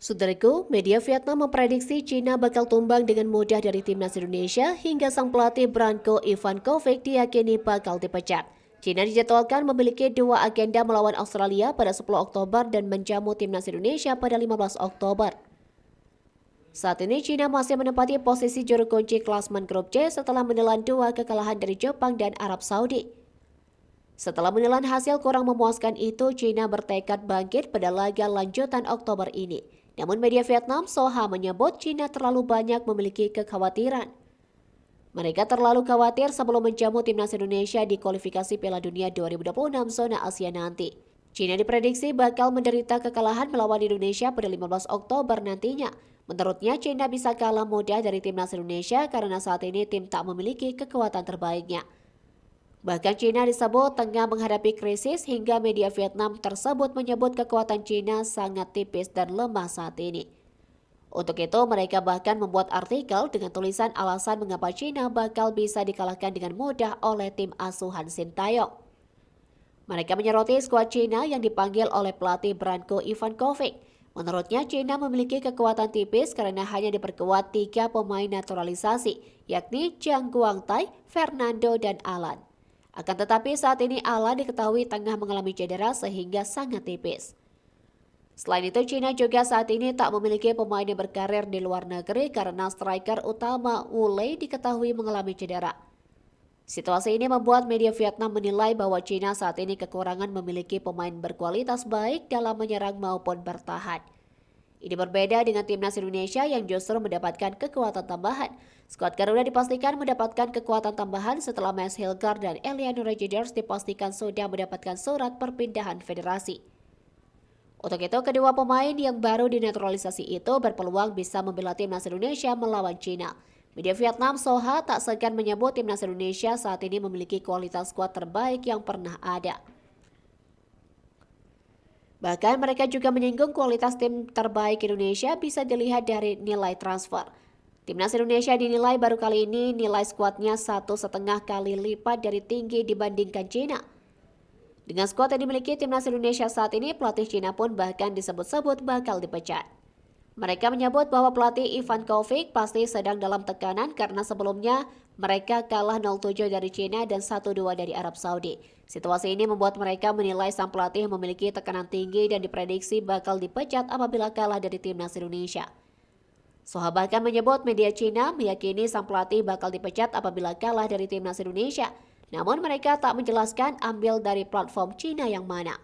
Saudaraku, media Vietnam memprediksi China bakal tumbang dengan mudah dari timnas Indonesia hingga sang pelatih Branko Ivankovic diyakini bakal dipecat. China dijadwalkan memiliki dua agenda melawan Australia pada 10 Oktober dan menjamu timnas Indonesia pada 15 Oktober. Saat ini China masih menempati posisi juru kunci klasmen grup C setelah menelan dua kekalahan dari Jepang dan Arab Saudi. Setelah menelan hasil kurang memuaskan itu, China bertekad bangkit pada laga lanjutan Oktober ini. Namun media Vietnam Soha menyebut China terlalu banyak memiliki kekhawatiran. Mereka terlalu khawatir sebelum menjamu timnas Indonesia di kualifikasi Piala Dunia 2026 zona Asia nanti. China diprediksi bakal menderita kekalahan melawan Indonesia pada 15 Oktober nantinya. Menurutnya, China bisa kalah mudah dari timnas Indonesia karena saat ini tim tak memiliki kekuatan terbaiknya. Bahkan China disebut tengah menghadapi krisis hingga media Vietnam tersebut menyebut kekuatan China sangat tipis dan lemah saat ini. Untuk itu mereka bahkan membuat artikel dengan tulisan alasan mengapa China bakal bisa dikalahkan dengan mudah oleh tim asuhan Sintayong. Mereka menyoroti skuad China yang dipanggil oleh pelatih Branko Ivankovic. Menurutnya China memiliki kekuatan tipis karena hanya diperkuat 3 pemain naturalisasi, yakni Jiang Guangtai, Fernando, dan Alan. Akan tetapi saat ini Alan diketahui tengah mengalami cedera sehingga sangat tipis. Selain itu, China juga saat ini tak memiliki pemain yang berkarir di luar negeri karena striker utama Wu Lei diketahui mengalami cedera. Situasi ini membuat media Vietnam menilai bahwa China saat ini kekurangan memiliki pemain berkualitas baik dalam menyerang maupun bertahan. Ini berbeda dengan timnas Indonesia yang justru mendapatkan kekuatan tambahan. Skuad Garuda dipastikan mendapatkan kekuatan tambahan setelah Max Hilgard dan Eliano Regidors dipastikan sudah mendapatkan surat perpindahan federasi. Untuk itu, kedua pemain yang baru dinaturalisasi itu berpeluang bisa membela timnas Indonesia melawan China. Media Vietnam Soha tak segan menyebut timnas Indonesia saat ini memiliki kualitas skuad terbaik yang pernah ada. Bahkan mereka juga menyinggung kualitas tim terbaik Indonesia bisa dilihat dari nilai transfer. Timnas Indonesia dinilai baru kali ini nilai skuadnya 1,5 kali lipat dari tinggi dibandingkan China. Dengan skuad yang dimiliki timnas Indonesia saat ini, pelatih China pun bahkan disebut-sebut bakal dipecat. Mereka menyebut bahwa pelatih Ivankovic pasti sedang dalam tekanan karena sebelumnya mereka kalah 0-7 dari China dan 1-2 dari Arab Saudi. Situasi ini membuat mereka menilai sang pelatih memiliki tekanan tinggi dan diprediksi bakal dipecat apabila kalah dari timnas Indonesia. Soha bahkan menyebut media China meyakini sang pelatih bakal dipecat apabila kalah dari timnas Indonesia. Namun mereka tak menjelaskan ambil dari platform China yang mana.